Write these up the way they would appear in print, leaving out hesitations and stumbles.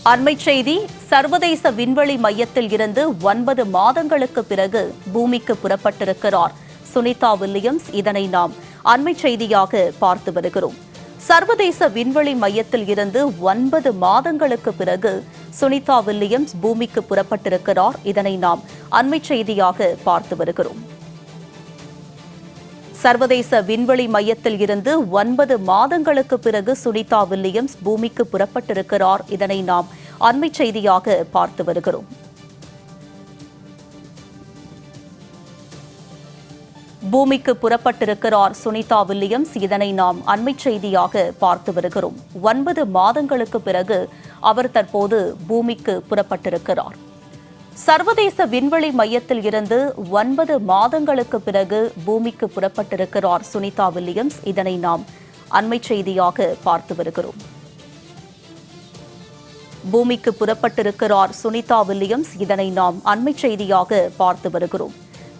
அண்மைச் செய்தி. சர்வதேச விண்வெளி மையத்தில் இருந்து 9 மாதங்களுக்கு பிறகு பூமிக்கு புறப்பட்டிருக்கிறார் சுனிதா வில்லியம்ஸ். இதனை நாம் அண்மைச் செய்தியாக பார்த்து வருகிறோம். சர்வதேச விண்வெளி மையத்தில் இருந்து 9 மாதங்களுக்கு பிறகு சுனிதா வில்லியம்ஸ் பூமிக்கு புறப்பட்டிருக்கிறார். இதனை நாம் அண்மைச் செய்தியாக பார்த்து வருகிறோம். சர்வதேச விண்வெளி மையத்தில் இருந்து 9 மாதங்களுக்கு பிறகு சுனிதா வில்லியம்ஸ் பூமிக்கு புறப்பட்டிருக்கிறார். இதனை நாம் அண்மைச் செய்தியாக பார்த்து வருகிறோம். பூமிக்கு புறப்பட்டிருக்கிறார் சுனிதா வில்லியம்ஸ். இதனை நாம் அண்மைச் செய்தியாக பார்த்து வருகிறோம். 9 மாதங்களுக்கு பிறகு அவர் தற்போது பூமிக்கு புறப்பட்டிருக்கிறார். சர்வதேச விண்வெளி மையத்தில் இருந்து 9 மாதங்களுக்கு பிறகு பூமிக்கு புறப்பட்டிருக்கிறார் சுனிதா வில்லியம்ஸ். இதனை நாம் அண்மைச் செய்தியாக பார்த்து வருகிறோம். பூமிக்கு புறப்பட்டிருக்கிறார் சுனிதா வில்லியம்ஸ். இதனை நாம் அண்மைச் செய்தியாக பார்த்து வருகிறோம்.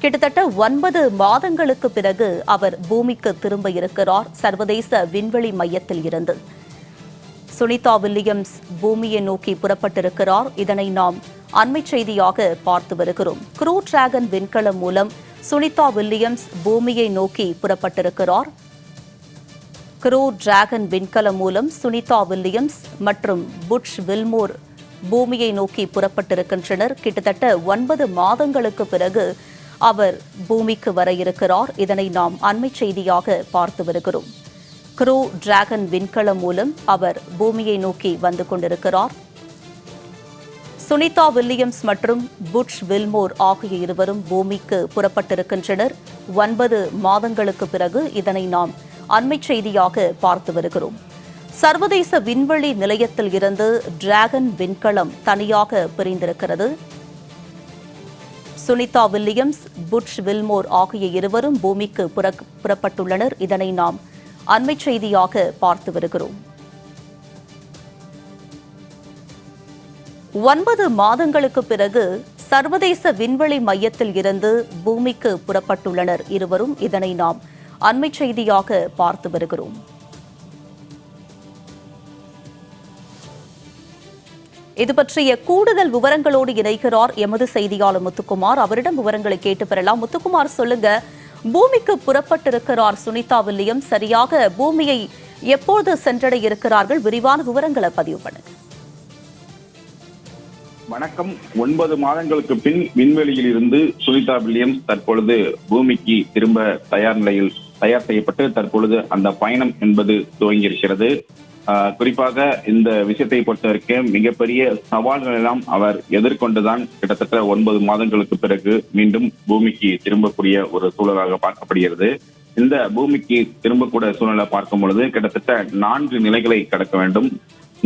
கிட்டத்தட்ட 9 மாதங்களுக்கு பிறகு அவர் பூமிக்கு திரும்ப இருக்கிறார் சர்வதேச விண்வெளி மையத்தில் இருந்து. சுனிதா வில்லியம்ஸ் பூமியை நோக்கி புறப்பட்டிருக்கிறார். இதனை நாம் அண்மைச் செய்தியாக பார்த்து வருகிறோம். க்ரூ டிராகன் விண்கலம் மூலம் சுனிதா வில்லியம்ஸ் பூமியை நோக்கி புறப்பட்டிருக்கிறார். க்ரூ டிராகன் விண்கலம் மூலம் சுனிதா வில்லியம்ஸ் மற்றும் புஷ் வில்மோர் பூமியை நோக்கி புறப்பட்டிருக்கின்றனர். கிட்டத்தட்ட 9 மாதங்களுக்கு பிறகு அவர் பூமிக்கு வர இருக்கிறார். இதனை நாம் அண்மைச் செய்தியாக பார்த்து வருகிறோம். க்ரூ டிராகன் விண்கலம் மூலம் அவர் பூமியை நோக்கி வந்து கொண்டிருக்கிறார். சுனிதா வில்லியம்ஸ் மற்றும் புஷ் வில்மோர் ஆகிய இருவரும் பூமிக்கு புறப்பட்டிருக்கின்றனர் 9 மாதங்களுக்கு பிறகு. இதனை நாம் அண்மைச் செய்தியாக பார்த்து வருகிறோம். சர்வதேச விண்வெளி நிலையத்தில் இருந்து டிராகன் விண்கலம் தனியாக பிரிந்திருக்கிறது. சுனிதா வில்லியம்ஸ், புஷ் வில்மோர் ஆகிய இருவரும் பூமிக்கு புறப்பட்டுள்ளனர். இதனை நாம் அண்மைச் செய்தியாக பார்த்து வருகிறோம். 9 மாதங்களுக்கு பிறகு சர்வதேச விண்வெளி மையத்தில் இருந்து பூமிக்கு புறப்பட்டுள்ளனர் இருவரும். இதனை நாம் அண்மைச் செய்தியாக பார்த்து வருகிறோம். இது பற்றிய கூடுதல் விவரங்களோடு இணைகிறார் எமது செய்தியாளர் முத்துக்குமார். அவரிடம் விவரங்களை கேட்டு பெறலாம். முத்துக்குமார், சொல்லுங்க, பூமிக்கு புறப்பட்டிருக்கிறார் சுனிதா வில்லியம்ஸ். சரியாக பூமியை எப்போது சென்றடைய இருக்கிறார்கள்? விரிவான விவரங்களை பதிவு பண்ணுங்க. வணக்கம். 9 மாதங்களுக்கு பின் விண்வெளியில் இருந்து சுனிதா வில்லியம்ஸ் தற்பொழுது பூமிக்கு திரும்ப தயார் செய்யப்பட்டு தற்பொழுது அந்த பயணம் என்பது துவங்கியிருக்கிறது. குறிப்பாக இந்த விஷயத்தை பொறுத்தவரைக்கும் மிகப்பெரிய சவால்கள் எல்லாம் அவர் எதிர்கொண்டுதான் கிட்டத்தட்ட 9 மாதங்களுக்கு பிறகு மீண்டும் பூமிக்கு திரும்பக்கூடிய ஒரு சூழலாக பார்க்கப்படுகிறது. இந்த பூமிக்கு திரும்பக்கூடிய சூழலை பார்க்கும் பொழுது கிட்டத்தட்ட 4 நிலைகளை கடக்க வேண்டும்.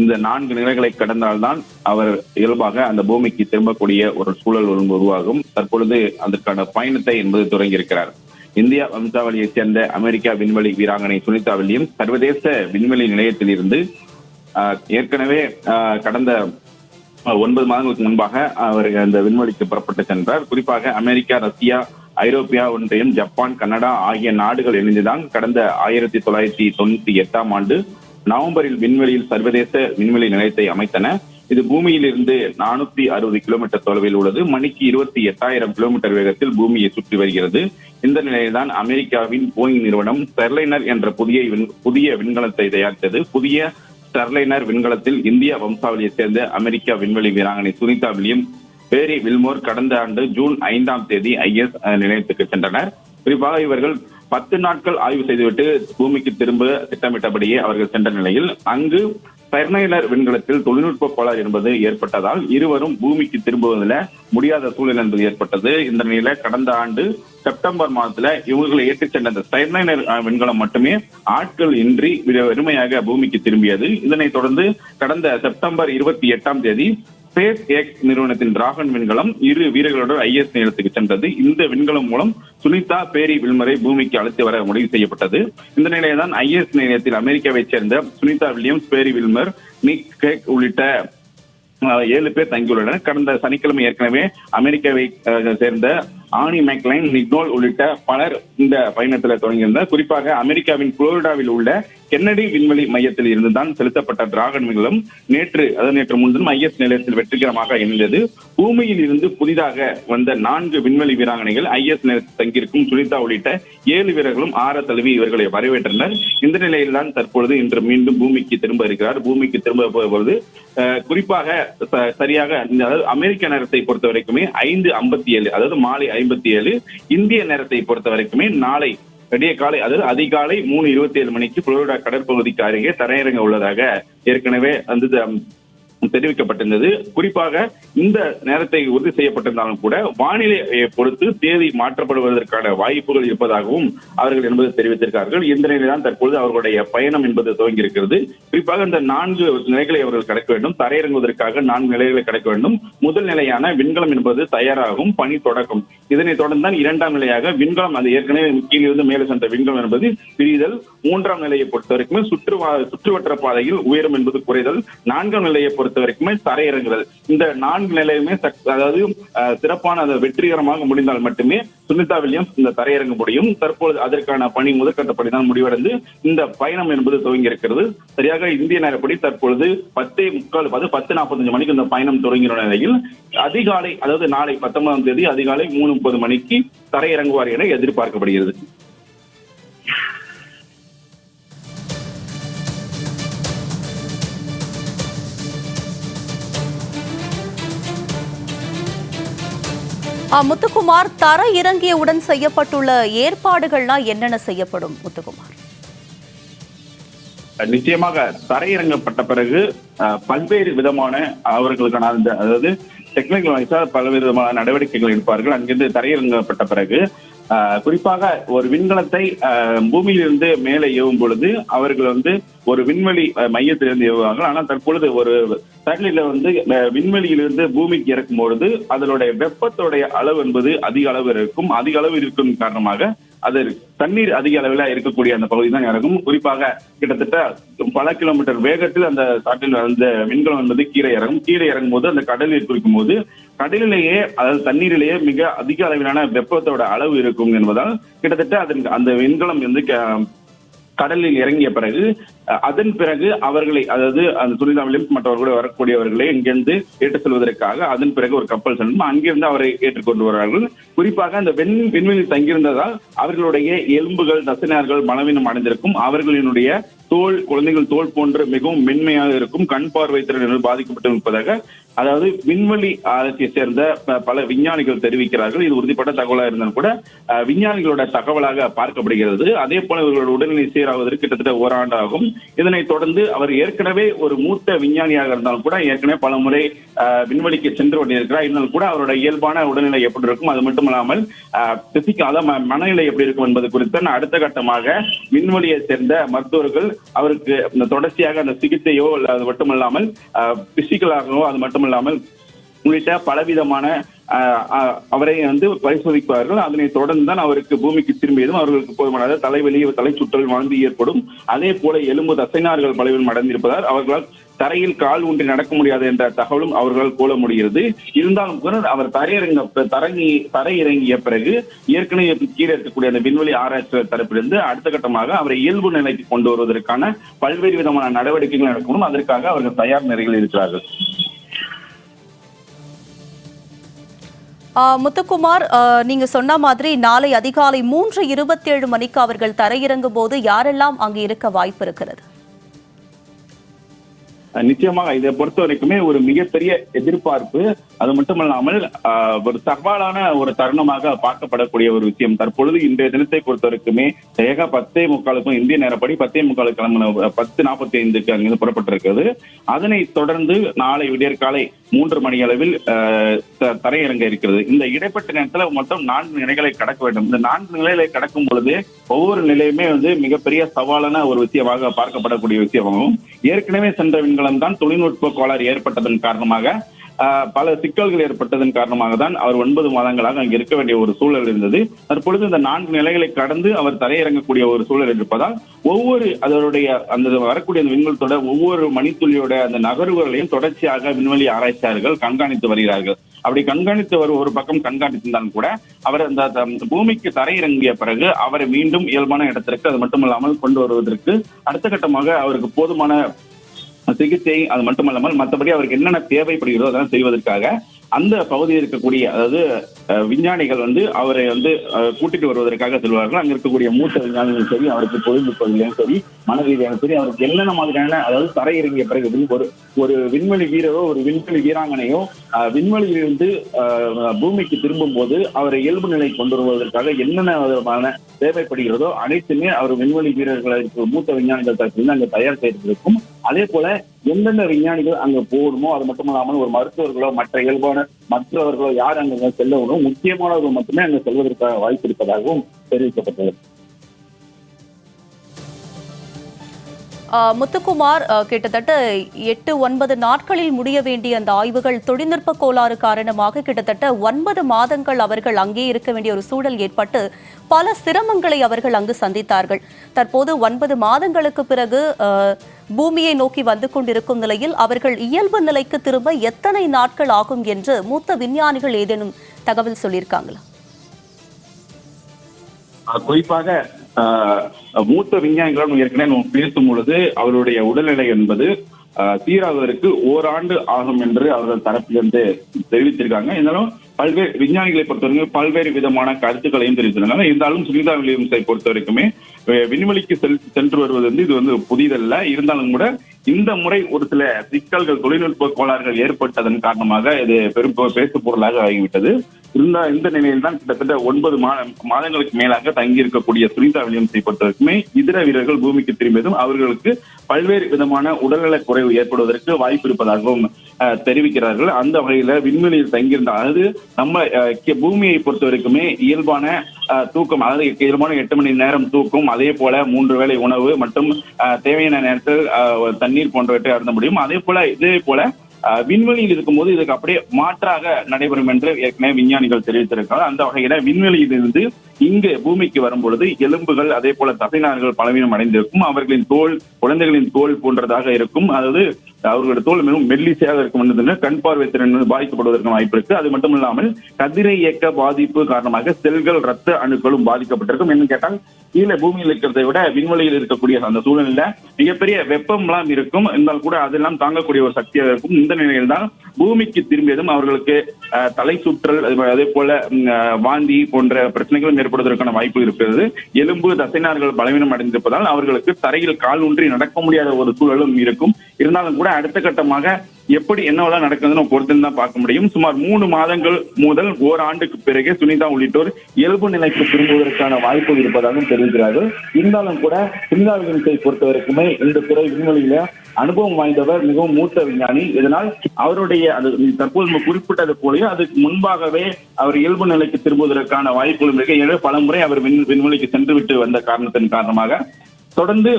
இந்த 4 நிலைகளை கடந்தால்தான் அவர் இயல்பாக அந்த பூமிக்கு திரும்பக்கூடிய ஒரு சூழல் உருவாகும். தற்பொழுது அதற்கான பயணத்தை என்பது தொடங்கியிருக்கிறார். இந்தியா வம்சாவளியைச் சேர்ந்த அமெரிக்கா விண்வெளி வீராங்கனை சுனிதா வில்லியம்ஸ் சர்வதேச விண்வெளி நிலையத்தில் இருந்து ஏற்கனவே கடந்த 9 மாதங்களுக்கு முன்பாக அவர் அந்த விண்வெளிக்கு புறப்பட்டு சென்றார். குறிப்பாக அமெரிக்கா, ரஷ்யா, ஐரோப்பியா ஒன்றியம், ஜப்பான், கனடா ஆகிய நாடுகள் இணைந்துதான் கடந்த 1998ஆம் ஆண்டு நவம்பரில் விண்வெளியில் சர்வதேச விண்வெளி நிலையத்தை அமைத்தன. இது பூமியில் இருந்து 460 கிலோமீட்டர் தொலைவில் உள்ளது. மணிக்கு 28,000 கிலோமீட்டர் வேகத்தில் பூமியை சுற்றி வருகிறது. இந்த நிலையில்தான் அமெரிக்காவின் போயிங் நிறுவனம் ஸ்டெர்லைனர் என்ற புதிய விண்கலத்தை தயாரித்தது. புதிய ஸ்டெர்லைனர் விண்கலத்தில் இந்தியா வம்சாவளியைச் சேர்ந்த அமெரிக்கா விண்வெளி வீராங்கனை சுனிதா வில்லியம்ஸ், பேரி வில்மோர் கடந்த ஆண்டு ஜூன் 5ஆம் தேதி IS நிலையத்துக்கு சென்றனர். குறிப்பாக இவர்கள் 10 நாட்கள் ஆய்வு செய்துவிட்டு பூமிக்கு திரும்ப திட்டமிட்டபடியே அவர்கள் சென்ற நிலையில் அங்கு ஸ்டெர்லைனர் விண்கலத்தில் தொழில்நுட்ப கோளாறு என்பது ஏற்பட்டதால் இருவரும் பூமிக்கு திரும்புவதில் முடியாத சூழல் என்பது ஏற்பட்டது. இந்த நிலையில கடந்த ஆண்டு செப்டம்பர் மாதத்துல இவர்களை ஏற்றிச் சென்ற அந்த ஸ்டெர்லைனர் விண்கலம் மட்டுமே ஆட்கள் இன்றி வெறுமையாக பூமிக்கு திரும்பியது. இதனைத் தொடர்ந்து கடந்த செப்டம்பர் 28ஆம் தேதி ஸ்பேஸ் எக்ஸ் நிறுவனத்தின் டிராகன் விண்கலம் 2 வீரர்களுடன் IS நிலையத்துக்கு சென்றது. இந்த விண்கலம் மூலம் சுனிதா, பேரி வில்மரை பூமிக்கு அழைத்து வர முடிவு செய்யப்பட்டது. இந்த நிலையில்தான் IS நிலையத்தில் அமெரிக்காவைச் சேர்ந்த சுனிதா வில்லியம்ஸ், பேரி வில்மர், நிக் கேக் உள்ளிட்ட 7 பேர் தங்கியுள்ளனர். கடந்த சனிக்கிழமை ஏற்கனவே அமெரிக்காவை சேர்ந்த ஆனி மெக்லைன், நிக்னோல் உள்ளிட்ட பலர் இந்த பயணத்தில் தொடங்கியிருந்தனர். குறிப்பாக அமெரிக்காவின் புளோரிடாவில் உள்ள கென்னடி விண்வெளி மையத்தில் இருந்துதான் செலுத்தப்பட்ட டிராகன் விண்கலம் நேற்று முன்தினம் IS நிலையத்தில் வெற்றிகரமாக இணைந்தது. பூமியில் இருந்து புதிதாக வந்த 4 விண்வெளி வீராங்கனைகள் IS நிலையத்தில் தங்கியிருக்கும் சுனிதா உள்ளிட்ட 7 வீரர்களும் ஆற தழுவி இவர்களை வரவேற்றனர். இந்த நிலையில் தான் தற்பொழுது இன்று மீண்டும் பூமிக்கு திரும்ப இருக்கிறார். பூமிக்கு திரும்ப போவது குறிப்பாக சரியாக அதாவது அமெரிக்க நேரத்தை பொறுத்த வரைக்குமே 5:57, அதாவது மாலை 57. இந்திய நேரத்தை பொறுத்த வரைக்குமே நாளை விடிய காலை, அதாவது அதிகாலை 3:27 மணிக்கு புளோரிடா கடற்பகுதிக்கு அருகே தரையிறங்க உள்ளதாக ஏற்கனவே தெரிவிக்கப்பட்டிருந்தது. குறிப்பாக இந்த நேரத்தை உறுதி செய்யப்பட்டிருந்தாலும் கூட வானிலையை பொறுத்து தேதி மாற்றப்படுவதற்கான வாய்ப்புகள் இருப்பதாகவும் அவர்கள் என்பது தெரிவித்திருக்கிறார்கள். இந்த நிலையில்தான் தற்பொழுது அவர்களுடைய பயணம் என்பது துவங்கியிருக்கிறது. குறிப்பாக இந்த 4 நிலைகளை அவர்கள் கடக்க வேண்டும். தரையிறங்குவதற்காக 4 நிலைகளை கடக்க வேண்டும். முதல் நிலையான விண்கலம் என்பது தயாராகும், பணி தொடக்கம். இதனைத் தொடர்ந்து தான் 2ஆம் நிலையாக விண்கலம், அது ஏற்கனவே கீழிருந்து மேலே சென்ற விண்கலம் என்பது பிரிதல். 3ஆம் நிலையை பொறுத்த வரைக்குமே சுற்றுவட்ட பாதையில் உயரம் என்பது குறைதல். 4ஆம் நிலையை பொறுத்த வரைக்குமே தரையிறங்குதல். இந்த 4 நிலையுமே அதாவது சிறப்பான வெற்றிகரமாக முடிந்தால் மட்டுமே சுனிதா வில்லியம்ஸ் இந்த தரையிறங்க முடியும். தற்போது அதற்கான பணி முதற்கட்ட பணி தான் முடிவடைந்து இந்த பயணம் என்பது துவங்கி இருக்கிறது. சரியாக இந்திய நேரப்படி தற்பொழுது 10:45 மணிக்கு இந்த பயணம் தொடங்கிய நிலையில் அதிகாலை, அதாவது நாளை 19ஆம் தேதி அதிகாலை 3:30 மணிக்கு தரையிறங்குவார் என எதிர்பார்க்கப்படுகிறது. முத்துக்குமார், தர இறங்கியவுடன் செய்யப்பட்டுள்ள ஏற்பாடுகள்னா என்னென்ன செய்யப்படும் முத்துக்குமார்? நிச்சயமாக தரையிறங்கப்பட்ட பிறகு பல்வேறு விதமான அவர்களுக்கான அதாவது டெக்னிக்கல் வைஸா பல்வேறு விதமான நடவடிக்கைகள் எடுப்பார்கள். அங்கிருந்து தரையிறங்கப்பட்ட பிறகு குறிப்பாக ஒரு விண்கலத்தை பூமியிலிருந்து மேலே ஏவும் பொழுது அவர்கள் ஒரு விண்வெளி மையத்திலிருந்து ஏவுவார்கள். ஆனால் தற்பொழுது ஒரு சேட்டலைட்ல விண்வெளியிலிருந்து பூமிக்கு இறக்கும் பொழுது அதனுடைய வெப்பத்தோடைய அளவு என்பது அதிக அளவு இருக்கும். அதிக அளவு இருக்கும் காரணமாக அது தண்ணீர் அதிக அளவில் இருக்கக்கூடிய அந்த பகுதி தான் இறங்கும். குறிப்பாக கிட்டத்தட்ட பல கிலோமீட்டர் வேகத்தில் அந்த அந்த விண்கலம் என்பது கீழே இறங்கும். கீழே இறங்கும் போது அந்த கடலில் குறிக்கும் போது கடலிலேயே, அதாவது தண்ணீரிலேயே மிக அதிக அளவிலான வெப்பத்தோட அளவு இருக்கும் என்பதால் கிட்டத்தட்ட அந்த விண்கலம் கடலில் இறங்கிய பிறகு அதன் பிறகு அவர்களை, அதாவது அந்த சுனிதா வில்லியம்ஸ் மற்றவர்களோடு வரக்கூடியவர்களை இங்கிருந்து ஏற்றுச் செல்வதற்காக அதன் பிறகு ஒரு கப்பல் செல்லும். அங்கிருந்து அவரை ஏற்றுக்கொண்டு வருவார்கள். குறிப்பாக அந்த விண்வெளியில் தங்கியிருந்ததால் அவர்களுடைய எலும்புகள், தசைநார்கள் பலவீனம் அடைந்திருக்கும். அவர்களினுடைய தோல், குழந்தைகள் தோல் போன்று மிகவும் மென்மையாக இருக்கும். கண் பார்வை திறன் பாதிக்கப்பட்டு இருப்பதாக அதாவது விண்வெளி ஆராய்ச்சியை சேர்ந்த பல விஞ்ஞானிகள் தெரிவிக்கிறார்கள். இது உறுதிப்பட்ட தகவலாக இருந்தாலும் கூட விஞ்ஞானிகளோட தகவலாக பார்க்கப்படுகிறது. அதே போல இவர்களோட உடல்நிலை சீராவதற்கு கிட்டத்தட்ட ஓராண்டு ஆகும். இதனைத் தொடர்ந்து அவர் ஏற்கனவே ஒரு மூத்த விஞ்ஞானியாக இருந்தாலும் கூட ஏற்கனவே பல முறை விண்வெளிக்கு சென்று கொண்டிருக்கிறார். இருந்தாலும் கூட அவருடைய இயல்பான உடல்நிலை எப்படி இருக்கும், அது மட்டும் இல்லாமல் மனநிலை எப்படி இருக்கும் என்பது குறித்து அடுத்த கட்டமாக விண்வெளியை சேர்ந்த மருத்துவர்கள் அவருக்கு தொடர்ச்சியாக அந்த சிகிச்சையோ அது மட்டுமல்லாமல் பிசிக்கலாகவோ அது மட்டுமல்லாமல் உள்ளிட்ட பலவிதமான அவரை பரிசோதிப்பார்கள். அதனை தொடர்ந்து தான் அவருக்கு பூமிக்கு திரும்பியதும் அவர்களுக்கு போதுமான தலைவலி, தலை சுற்றல், வாந்தி ஏற்படும். அதே போல எலும்பு தசைநார்கள் பலவீனம் அடைந்திருப்பதால் அவர்களால் தரையில் கால் ஊன்றி நடக்க முடியாது என்ற தகவலும் அவர்களால் கூற முடிகிறது. இருந்தாலும் கூட அவர் தரையிறங்கிய பிறகு ஏற்கனவே கீழே இருக்கக்கூடிய அந்த விண்வெளி ஆராய்ச்சி தரப்பிலிருந்து அடுத்த கட்டமாக அவரை இயல்பு நிலைக்கு கொண்டு வருவதற்கான பல்வேறு விதமான நடவடிக்கைகள் நடக்கணும். அதற்காக அவர்கள் தயார் நிலையில் இருக்கிறார்கள். முத்துக்குமார், நீங்க சொன்ன மாதிரி நாளை அதிகாலை 3:27 மணிக்கு அவர்கள் தரையிறங்கும் போது யாரெல்லாம் அங்கு இருக்க வாய்ப்பு இருக்கிறது? நிச்சயமாக இதை பொறுத்த வரைக்குமே ஒரு மிகப்பெரிய எதிர்பார்ப்பு. அது மட்டுமல்லாமல் ஒரு சவாலான ஒரு தருணமாக பார்க்கப்படக்கூடிய ஒரு விஷயம். தற்பொழுது இன்றைய தினத்தை பொறுத்த வரைக்குமே 10:45 இந்திய நேரப்படி 10:45 கிளம்பின 10:45 அங்கிருந்து புறப்பட்டிருக்கிறது. அதனை தொடர்ந்து நாளை விடியற்காலை 3 மணி அளவில் தரையிறங்க இருக்கிறது. இந்த இடைப்பட்ட நேரத்தில் மொத்தம் 4 நிலைகளை கடக்க வேண்டும். இந்த 4 நிலைகளை கடக்கும் பொழுது ஒவ்வொரு நிலையுமே மிகப்பெரிய சவாலான ஒரு விஷயமாக பார்க்கப்படக்கூடிய விஷயமாகும். ஏற்கனவே சென்ற விண்கலம் தான் தொழில்நுட்ப கோளாறு ஏற்பட்டதன் காரணமாக பல சிக்கல்கள் ஏற்பட்டதன் காரணமாக தான் அவர் 9 மாதங்களாக அங்கு இருக்க வேண்டிய ஒரு சூழல் இருந்தது. தற்பொழுது இந்த 4 நிலைகளை கடந்து அவர் தரையிறங்கக்கூடிய ஒரு சூழல் இருப்பதால் ஒவ்வொரு அதனுடைய அந்த வரக்கூடிய அந்த விண்வெளித்தோட ஒவ்வொரு மணித்துளியோட அந்த நகர்வுகளையும் தொடர்ச்சியாக விண்வெளி ஆராய்ச்சியாளர்கள் கண்காணித்து வருகிறார்கள். அப்படி கண்காணித்து ஒரு பக்கம் கண்காணித்திருந்தாலும் கூட அவர் அந்த பூமிக்கு தரையிறங்கிய பிறகு அவரை மீண்டும் இயல்பான இடத்திற்கு அது மட்டுமல்லாமல் கொண்டு வருவதற்கு அடுத்த கட்டமாக அவருக்கு போதுமான சிகிச்சை, அது மட்டுமல்லாமல் மற்றபடி அவருக்கு என்னென்ன தேவைப்படுகிறதோ அதெல்லாம் செய்வதற்காக அந்த பகுதியில் இருக்கக்கூடிய அதாவது விஞ்ஞானிகள் அவரை கூட்டிட்டு வருவதற்காக செல்வார்கள். அங்க இருக்கக்கூடிய மூத்த விஞ்ஞானிகளும் சரி, அவருக்கு தொழில்நுட்பத்திலும் சரி, மன ரீதியான சரி, அவருக்கு என்னென்ன மாதிரியான அதாவது தரையிறங்கிய பிறகு ஒரு விண்வெளி வீரரோ ஒரு விண்வெளி வீராங்கனையோ விண்வெளியிலிருந்து பூமிக்கு திரும்பும் போது அவரை இயல்பு நிலை கொண்டு வருவதற்காக என்னென்ன விதமான தேவைப்படுகிறதோ அனைத்துமே அவர் விண்வெளி வீரர்களை மூத்த விஞ்ஞானிகள் தரப்பிலிருந்து அங்க தயார் செய்திருக்கும். அதே போல எந்தெந்த விஞ்ஞானிகள் அங்க போகணுமோ அது மட்டுமல்லாமல் ஒரு மருத்துவர்களோ மற்ற இயல்பான மற்றவர்களோ யார் அங்க செல்லவனோ முக்கியமானவர்கள் மட்டுமே அங்க செல்வதற்காக வாய்ப்பு இருப்பதாகவும் தெரிவிக்கப்பட்டுள்ளது. முத்துக்குமார், கிட்டத்தட்ட 8-9 நாட்களில் முடிய வேண்டிய அந்த ஆய்வுகள் தொழில்நுட்ப கோளாறு காரணமாக கிட்டத்தட்ட 9 மாதங்கள் அவர்கள் அங்கே இருக்க வேண்டிய ஒரு சூழல் ஏற்பட்டு பல சிரமங்களை அவர்கள் அங்கு சந்தித்தார்கள். தற்போது 9 மாதங்களுக்கு பிறகு பூமியை நோக்கி வந்து கொண்டிருக்கும் நிலையில் அவர்கள் இயல்பு நிலைக்கு திரும்ப எத்தனை நாட்கள் ஆகும் என்று மூத்த விஞ்ஞானிகள் ஏதேனும் தகவல் சொல்லியிருக்காங்களா? குறிப்பாக மூத்த விஞ்ஞானிகளும் ஏற்கனவே பேசும் பொழுது அவருடைய உடல்நிலை என்பது சீராவதற்கு ஓராண்டு ஆகும் என்று அவர்கள் தரப்பிலிருந்து தெரிவித்திருக்காங்க. இருந்தாலும் பல்வேறு விஞ்ஞானிகளை பொறுத்தவரைக்கும் பல்வேறு விதமான கருத்துக்களையும் தெரிவித்திருக்காங்க. இருந்தாலும் சுனிதா வில்லியம்ஸை பொறுத்த வரைக்குமே விண்வெளிக்கு சென்று வருவது இது புதிதல்ல. இருந்தாலும் கூட இந்த முறை ஒரு சில சிக்கல்கள், தொழில்நுட்ப கோளாறுகள் ஏற்பட்டதன் காரணமாக இது பெரும் பேசு பொருளாக ஆகிவிட்டது. இந்த நிலையில் தான் கிட்டத்தட்ட 9 மாதங்களுக்கு மேலாக தங்கி இருக்கக்கூடிய சுனிதா வில்லியம்ஸை பொறுத்தவரைக்குமே இதர வீரர்கள் பூமிக்கு திரும்பியதும் அவர்களுக்கு பல்வேறு விதமான உடல்நலக் குறைவு ஏற்படுவதற்கு வாய்ப்பு இருப்பதாகவும் தெரிவிக்கிறார்கள். அந்த வகையில விண்வெளியில் தங்கியிருந்த அதாவது நம்ம பூமியை பொறுத்த வரைக்குமே இயல்பான தூக்கம், அதாவது இயல்பான 8 மணி நேரம் தூக்கம், அதே போல 3 வேளை உணவு மற்றும் தேவையான நேரத்தில் தண்ணீர் போன்றவற்றை அருந்த முடியும். அதே போல விண்வெளியில் இருக்கும்போது இதுக்கு அப்படியே மாற்றாக நடைபெறும் என்று ஏற்கனவே விஞ்ஞானிகள் தெரிவித்திருக்கிறார்கள். அந்த வகையில விண்வெளியிலிருந்து இங்கு பூமிக்கு வரும்பொழுது எலும்புகள் அதே போல தசைநார்கள் பலவீனம் அடைந்திருக்கும். அவர்களின் தோல் குழந்தைகளின் தோல் போன்றதாக இருக்கும். அதாவது அவர்களுடைய தோல் மிகவும் மெல்லிசையாக இருக்கும். கண் பார்வை திறன் பாதிக்கப்படுவதற்கு வாய்ப்பு இருக்கு. அது மட்டும் இல்லாமல் கதிரை இயக்க பாதிப்பு காரணமாக செல்கள், ரத்த அணுக்களும் பாதிக்கப்பட்டிருக்கும். என்ன கேட்டால் கீழே பூமியில் இருக்கிறதை விட விண்வெளியில் இருக்கக்கூடிய அந்த சூழ்நிலையில மிகப்பெரிய வெப்பம்லாம் இருக்கும். இருந்தால் கூட அதெல்லாம் தாங்கக்கூடிய ஒரு சக்தியாக இருக்கும். இந்த நிலையில் தான் பூமிக்கு திரும்பியதும் அவர்களுக்கு தலை சுற்றல், அதே போல வாந்தி போன்ற பிரச்சனைகளும் ஏற்படுவதற்கான வாய்ப்பு இருக்கிறது. எலும்பு தசைநார்கள் பலவீனம் அடைந்திருப்பதால் அவர்களுக்கு தரையில் கால் ஊன்றி நடக்க முடியாத ஒரு சூழலும் இருக்கும். இருந்தாலும் கூட அடுத்த கட்டமாக எப்படி என்னவெல்லாம் நடக்குதுன்னு பொறுத்து தான் பார்க்க முடியும். சுமார் 3 மாதங்கள் முதல் ஓராண்டுக்கு பிறகு சுனிதா உள்ளிட்டோர் இயல்பு நிலைக்கு திரும்புவதற்கான வாய்ப்பு இருப்பதாகவும் தெரிவிக்கிறார்கள். இருந்தாலும் கூட சுனிதா வில்லியம்ஸை பொறுத்த வரைக்குமே இந்த துறை விண்வெளியில அனுபவம் வாய்ந்தவர், மிகவும் மூத்த விஞ்ஞானி. இதனால் அவருடைய தற்போது குறிப்பிட்டது போலயே அதுக்கு முன்பாகவே அவர் இயல்பு நிலைக்கு திரும்புவதற்கான வாய்ப்புகளும் இருக்கு. எனவே பல முறை அவர் விண்வெளிக்கு சென்று விட்டு வந்த காரணத்தின் காரணமாக தொடர்ந்து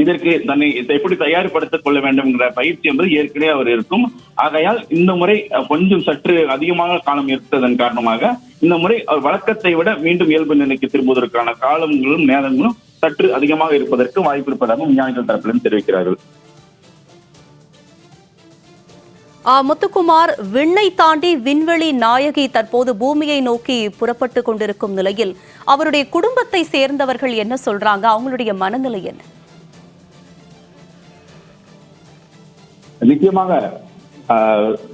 இதற்கு தன்னை எப்படி தயார்படுத்திக் கொள்ள வேண்டும் என்ற பயிற்சி என்பது ஏற்கனவே அவர் இருக்கும். ஆகையால் இந்த முறை கொஞ்சம் சற்று அதிகமாக காலம் எடுத்ததன் காரணமாக இந்த முறை அவர் வழக்கத்தை விட மீண்டும் இயல்பு நிலைக்கு திரும்புவதற்கான காலங்களும் நேரங்களும் சற்று அதிகமாக இருப்பதற்கு வாய்ப்பு இருப்பதாக விஞ்ஞானிகள் தரப்பிலும் தெரிவிக்கிறார்கள். முத்துக்குமார், விண்ணை தாண்டி விண்வெளி நாயகி தற்போது பூமியை நோக்கி புறப்பட்டு கொண்டிருக்கும் நிலையில் அவருடைய குடும்பத்தை சேர்ந்தவர்கள் என்ன சொல்றாங்க? அவங்களுடைய மனநிலை என்ன? நிச்சயமாக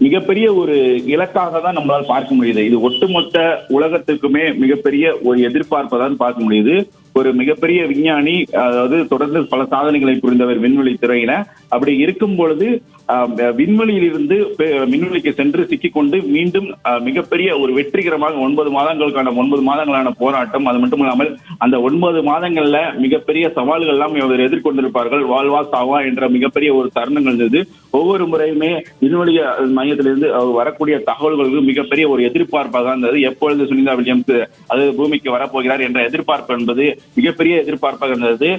மிகப்பெரிய ஒரு இலக்காக தான் நம்மளால் பார்க்க முடியுது. இது ஒட்டுமொத்த உலகத்துக்குமே மிகப்பெரிய ஒரு எதிர்பார்ப்பதான் பார்க்க முடியுது. ஒரு மிகப்பெரிய விஞ்ஞானி, அதாவது தொடர்ந்து பல சாதனைகளை புரிந்தவர் விண்வெளி துறையில. அப்படி இருக்கும் பொழுது விண்வெளியில் இருந்து விண்வெளிக்கு சென்று சிக்கிக்கொண்டு மீண்டும் மிகப்பெரிய ஒரு வெற்றிகரமாக 9 மாதங்களான போராட்டம். அது மட்டும் இல்லாமல் அந்த 9 மாதங்கள்ல மிகப்பெரிய சவால்கள் எல்லாம் இவர் எதிர்கொண்டிருப்பார்கள். வாழ்வா சாவா என்ற மிகப்பெரிய ஒரு தருணங்கள் இருந்தது. ஒவ்வொரு முறையுமே விண்வெளி மையத்திலிருந்து வரக்கூடிய தகவல்களுக்கு மிகப்பெரிய ஒரு எதிர்பார்ப்பாக இருந்தது. எப்பொழுது சுனிதா வில்லியம்ஸ் அதாவது பூமிக்கு வரப்போகிறார் என்ற எதிர்பார்ப்பு என்பது மிகப்பெரிய எதிர்பார்ப்பாக இருந்தது.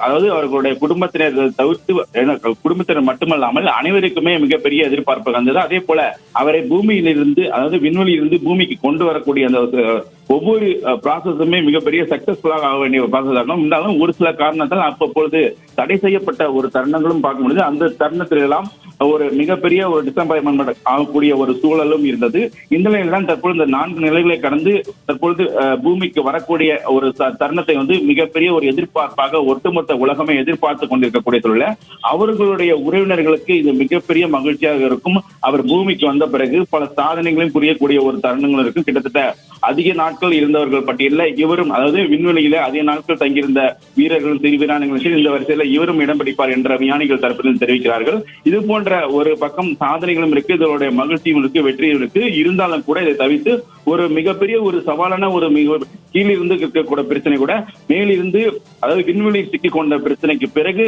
அதாவது அவர்களுடைய குடும்பத்தினர் தவிர்த்து குடும்பத்தினர் மட்டுமல்லாமல் அனைவருக்குமே மிகப்பெரிய எதிர்பார்ப்பாக இருந்தது. அதே போல அவரை பூமியிலிருந்து அதாவது விண்வெளியிலிருந்து பூமிக்கு கொண்டு வரக்கூடிய அந்த ஒவ்வொரு ப்ராசஸுமே மிகப்பெரிய சக்சஸ்ஃபுல்லாக ஆக வேண்டிய ஒரு ப்ராசஸ் ஆகணும். இருந்தாலும் ஒரு சில காரணத்தால் அப்பொழுது தடை செய்யப்பட்ட ஒரு தருணங்களும் பார்க்க முடியுது. அந்த தருணத்திலெல்லாம் ஒரு மிகப்பெரிய ஒரு டிசப்பாயின்மெண்ட் ஆகக்கூடிய ஒரு சூழலும் இருந்தது. இந்த நிலையில் தான் தற்பொழுது இந்த 4 நிலைகளை கடந்து தற்பொழுது பூமிக்கு வரக்கூடிய ஒரு தருணத்தை மிகப்பெரிய ஒரு எதிர்பார்ப்பாக ஒட்டுமொத்த உலகமே எதிர்பார்த்து கொண்டிருக்கக்கூடிய சூழல அவர்களுடைய உறவினர்களுக்கு இது மிகப்பெரிய மகிழ்ச்சியாக இருக்கும். அவர் பூமிக்கு வந்த பிறகு பல சாதனைகளையும் புரியக்கூடிய ஒரு தருணங்கள் இருக்கும். கிட்டத்தட்ட அதிக நாட்கள் இருந்தவர்கள் பட்டியலில் இவரும், அதாவது விண்வெளியில அதிக நாட்கள் தங்கியிருந்த வீரர்களும் சரி வீராங்கனைகளும் சரி இந்த வரிசையில் இவரும் இடம் பிடிப்பார் என்ற விஞ்ஞானிகள் தரப்பில் தெரிவிக்கிறார்கள். இது போன்ற ஒரு பக்கம் சாதனைகளும் இருக்கு, இதனுடைய மகிழ்ச்சியும் இருக்கு, வெற்றியும் இருக்கு. இருந்தாலும் கூட இதை தவிர்த்து ஒரு மிகப்பெரிய ஒரு சவாலான ஒரு கீழிருந்து இருக்கக்கூடிய பிரச்சனை கூட மேலிருந்து, அதாவது விண்வெளி சிக்கிக் கொண்ட பிரச்சனைக்கு பிறகு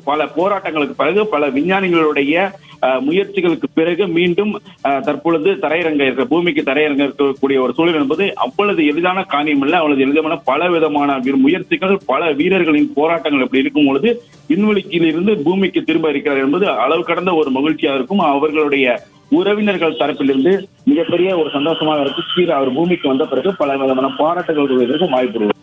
பல போராட்டங்களுக்கு பிறகு பல விஞ்ஞானிகளுடைய முயற்சிகளுக்கு பிறகு மீண்டும் தற்பொழுது பூமிக்கு தரையிறங்க இருக்கக்கூடிய ஒரு சூழல் என்பது அவ்வளவு எளிதான காரியம் இல்லை. அவ்வளவு எளிதான பல விதமான முயற்சிகள், பல வீரர்களின் போராட்டங்கள் எப்படி இருக்கும் பொழுது விண்வெளியில் இருந்து பூமிக்கு திரும்ப இருக்கிறார் என்பது அளவு கடந்த ஒரு மகிழ்ச்சியாக இருக்கும். அவர்களுடைய உறவினர்கள் தரப்பிலிருந்து மிகப்பெரிய ஒரு சந்தோஷமாக இருக்கும். அவர் பூமிக்கு வந்த பிறகு பல விதமான போராட்டங்கள் வாய்ப்பு.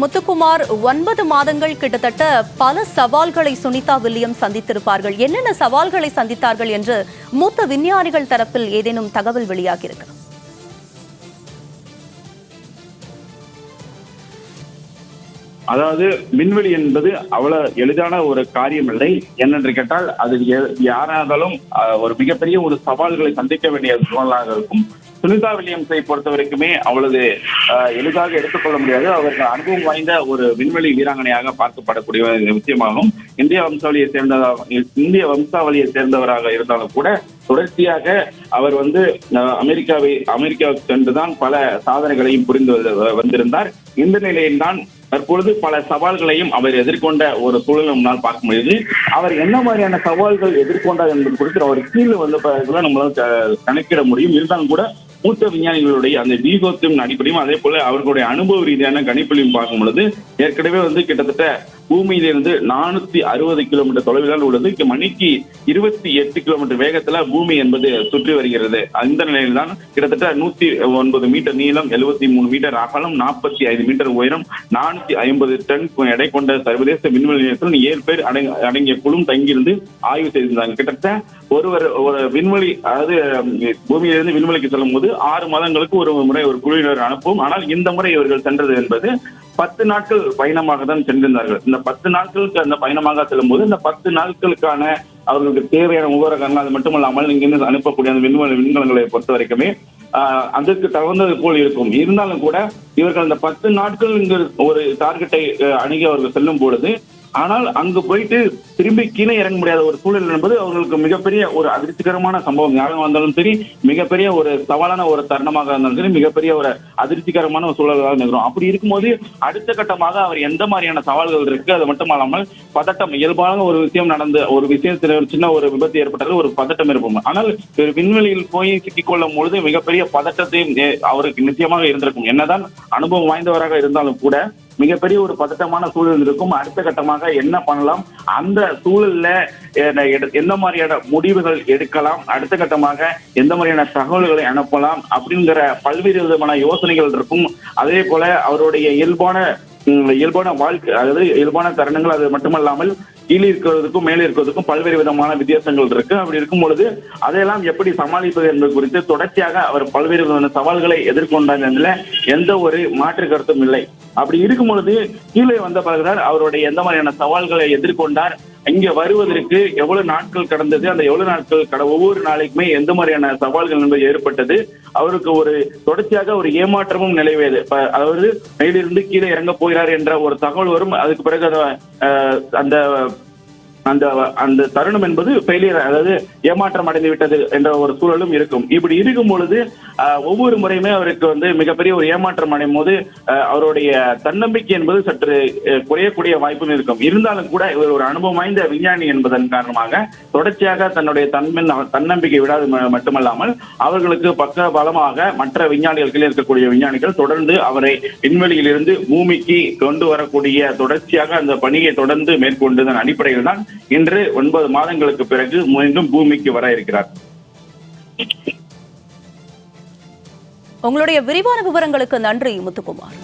முத்துக்குமார், 9 மாதங்கள் கிட்டத்தட்ட பல சவால்களை சுனிதா வில்லியம்ஸ் சந்தித்திருப்பார்கள். என்னென்ன சவால்களை சந்தித்தார்கள் என்று மூத்த விஞ்ஞானிகள் தரப்பில் ஏதேனும் தகவல் வெளியாகியிருக்கு? அதாவது விண்வெளி என்பது அவ்வளவு எளிதான ஒரு காரியம் இல்லை. என்னென்று கேட்டால் அது யாராலும் ஒரு மிகப்பெரிய ஒரு சவால்களை சந்திக்க வேண்டிய சூழலாக இருக்கும். சுனிதா வில்லியம்ஸை பொறுத்த வரைக்குமே அவ்வளவு எளிதாக எடுத்துக்கொள்ள முடியாது. அவர்கள் அனுபவம் வாய்ந்த ஒரு விண்வெளி வீராங்கனையாக பார்க்கப்படக்கூடிய விஷயமாகும். இந்திய வம்சாவளியை சேர்ந்தவராக இருந்தாலும் கூட தொடர்ச்சியாக அவர் அமெரிக்காவுக்கு சென்றுதான் பல சாதனைகளையும் புரிந்து வந்திருந்தார். இந்த நிலையில்தான் தற்பொழுது பல சவால்களையும் அவர் எதிர்கொண்ட ஒரு சூழல் நம்மளால் பார்க்க முடியுது. அவர் என்ன மாதிரியான சவால்கள் எதிர்கொண்டார் என்பது குறித்து அவர் கீழே நம்மளால் கணக்கிட முடியும். இருந்தாலும் கூட மூத்த விஞ்ஞானிகளுடைய அந்த வீகத்தின் அடிப்படையும் அதே போல அவர்களுடைய அனுபவ ரீதியான கணிப்பிலையும் பார்க்கும் பொழுது ஏற்கனவே கிட்டத்தட்ட பூமியிலிருந்து 460 கிலோமீட்டர் தொலைவில் உள்ளது. மணிக்கு 28 கிலோமீட்டர் வேகத்துல பூமி என்பது சுற்றி வருகிறது. அந்த நிலையில்தான் கிட்டத்தட்ட 109 மீட்டர் நீளம், 73 மீட்டர் அகலம், 45 மீட்டர் உயரம், 450 டன் எடை கொண்ட சர்வதேச விண்வெளி நிலையத்தில் 7 பேர் அடங்கிய குழு தங்கியிருந்து ஆய்வு செய்திருந்தாங்க. கிட்டத்தட்ட ஒரு விண்வெளி, அதாவது பூமியிலிருந்து விண்வெளிக்கு செல்லும் போது 6 மாதங்களுக்கு ஒரு முறை ஒரு குழுவினர் அனுப்பும். ஆனால் இந்த முறை இவர்கள் சென்றது என்பது 10 நாட்கள் பயணமாக தான் சென்றிருந்தார்கள். இந்த 10 நாட்களுக்கு அந்த பயணமாக செல்லும் போது இந்த 10 நாட்களுக்கான அவர்களுக்கு தேவையான உபகரணங்கள், அது மட்டுமல்லாமல் இங்கிருந்து அனுப்பக்கூடிய அந்த விண்கலங்களை பொறுத்த வரைக்குமே அதற்கு தகுந்தது போல் இருக்கும். இருந்தாலும் கூட இவர்கள் அந்த 10 நாட்கள் இங்கு ஒரு டார்கெட்டை அணுகி அவர்கள் செல்லும் பொழுது, ஆனால் அங்கு போயிட்டு திரும்பி கீழே இறங்க முடியாத ஒரு சூழல் என்பது அவர்களுக்கு மிகப்பெரிய ஒரு அதிர்ச்சிகரமான சம்பவம். யாரும் வந்தாலும் சரி, மிகப்பெரிய ஒரு சவாலான ஒரு தருணமாக இருந்தாலும் சரி, மிகப்பெரிய ஒரு அதிர்ச்சிகரமான ஒரு சூழலாக நிகழும். அப்படி இருக்கும்போது அடுத்த கட்டமாக அவர் எந்த மாதிரியான சவால்கள் இருக்கு, அது மட்டுமல்லாமல் பதட்டம், இயல்பான ஒரு விஷயம் நடந்து ஒரு விஷயத்தில் ஒரு சின்ன ஒரு விபத்து ஏற்பட்டது, ஒரு பதட்டம் இருக்கும். ஆனால் விண்வெளியில் போய் சிக்கிக்கொள்ளும் பொழுது மிகப்பெரிய பதட்டத்தையும் அவருக்கு நிச்சயமாக இருந்திருக்கும். என்னதான் அனுபவம் வாய்ந்தவராக இருந்தாலும் கூட மிகப்பெரிய ஒரு பதட்டமான சூழல் இருக்கும். அடுத்த கட்டமாக என்ன பண்ணலாம், அந்த சூழல்ல எந்த மாதிரியான முடிவுகள் எடுக்கலாம், அடுத்த கட்டமாக எந்த மாதிரியான தகவல்களை அனுப்பலாம் அப்படிங்கிற பல்வேறு விதமான யோசனைகள் இருக்கும். அதே போல அவருடைய இயல்பான வாழ்க்கை, அதாவது இயல்பான தருணங்கள், அது மட்டுமல்லாமல் கீழே இருக்கிறதுக்கும் மேலே இருக்கிறதுக்கும் பல்வேறு விதமான வித்தியாசங்கள் இருக்கு. அப்படி இருக்கும் பொழுது அதையெல்லாம் எப்படி சமாளிப்பது என்பது குறித்து தொடர்ச்சியாக அவர் பல்வேறு விதமான சவால்களை எதிர்கொண்டதில் எந்த ஒரு மாற்று கருத்தும் இல்லை. அப்படி இருக்கும் பொழுது கீழே வந்த பிறகுதான் அவருடைய எந்த மாதிரியான சவால்களை எதிர்கொண்டார், இங்க வருவதற்கு எவ்வளவு நாட்கள் கடந்தது, அந்த எவ்வளவு நாட்கள் ஒவ்வொரு நாளைக்குமே எந்த மாதிரியான சவால்கள் என்பது ஏற்பட்டது, அவருக்கு ஒரு தொடர்ச்சியாக ஒரு ஏமாற்றமும் நிலவியது. அதாவது மேலிருந்து கீழே இறங்க போகிறார் என்ற ஒரு தகவல் வரும். அதுக்கு பிறகு அந்த அந்த அந்த தருணம் என்பது ஃபெயிலியர், அதாவது ஏமாற்றம் அடைந்து விட்டது என்ற ஒரு சூழலும் இருக்கும். இப்படி இருக்கும் பொழுது ஒவ்வொரு முறையுமே அவருக்கு மிகப்பெரிய ஒரு ஏமாற்றம் அடையும் போது அவருடைய தன்னம்பிக்கை என்பது சற்று குறையக்கூடிய வாய்ப்பும் இருக்கும். இருந்தாலும் கூட இவர் ஒரு அனுபவம் வாய்ந்த விஞ்ஞானி என்பதன் காரணமாக தொடர்ச்சியாக தன்னுடைய தன்னம்பிக்கை விடாது மட்டுமல்லாமல் அவர்களுக்கு பக்க பலமாக மற்ற விஞ்ஞானிகள் இருக்கக்கூடிய விஞ்ஞானிகள் தொடர்ந்து அவரை விண்வெளியில் இருந்து பூமிக்கு கொண்டு வரக்கூடிய தொடர்ச்சியாக அந்த பணியை தொடர்ந்து மேற்கொண்டதன் அடிப்படையில் தான் இன்று 9 மாதங்களுக்கு பிறகு மீண்டும் பூமிக்கு வர இருக்கிறார். உங்களுடைய விரிவான விவரங்களுக்கு நன்றி முத்துக்குமார்.